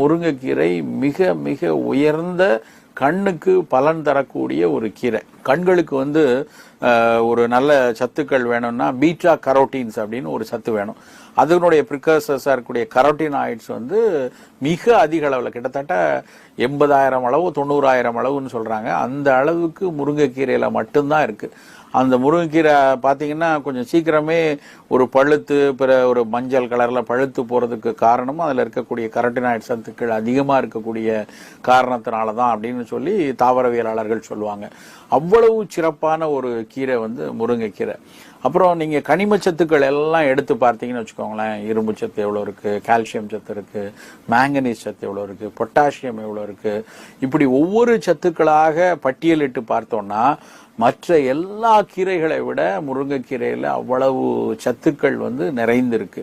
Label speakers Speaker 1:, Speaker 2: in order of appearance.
Speaker 1: முருங்கைக்கீரை மிக மிக உயர்ந்த கண்ணுக்கு பலன் தரக்கூடிய ஒரு கீரை. கண்களுக்கு ஒரு நல்ல சத்துக்கள் வேணும்னா பீட்டா கரோட்டீன்ஸ் அப்படின்னு ஒரு சத்து வேணும். அதனுடைய ப்ரிகர்சர்ஸாக இருக்கக்கூடிய கரோட்டினாய்ட்ஸ் மிக அதிக அளவில் கிட்டத்தட்ட 80,000 அளவு 90,000 அளவுன்னு சொல்றாங்க. அந்த அளவுக்கு முருங்கைக்கீரையில மட்டும்தான் இருக்கு. அந்த முருங்கைக்கீரை பார்த்தீங்கன்னா கொஞ்சம் சீக்கிரமே ஒரு பழுத்து ஒரு மஞ்சள் கலரில் பழுத்து போகிறதுக்கு காரணமும் அதில் இருக்கக்கூடிய கரோட்டினாய்ட் சத்துக்கள் அதிகமாக இருக்கக்கூடிய காரணத்தினால தான் அப்படின்னு சொல்லி தாவரவியலாளர்கள் சொல்லுவாங்க. அவ்வளவு சிறப்பான ஒரு கீரை முருங்கைக்கீரை. அப்புறம் நீங்கள் கனிமச்சத்துக்கள் எல்லாம் எடுத்து பார்த்தீங்கன்னு வச்சுக்கோங்களேன், இரும்பு சத்து எவ்வளோ இருக்குது, கால்சியம் சத்து இருக்குது, மேங்கனீஸ் சத்து எவ்வளோ இருக்குது, பொட்டாசியம் எவ்வளோ இருக்குது, இப்படி ஒவ்வொரு சத்துக்களாக பட்டியலிட்டு பார்த்தோம்னா மற்ற எல்லா கீரைகளை விட முருங்கைக்கீரையில் அவ்வளவு சத்துக்கள் நிறைந்திருக்கு.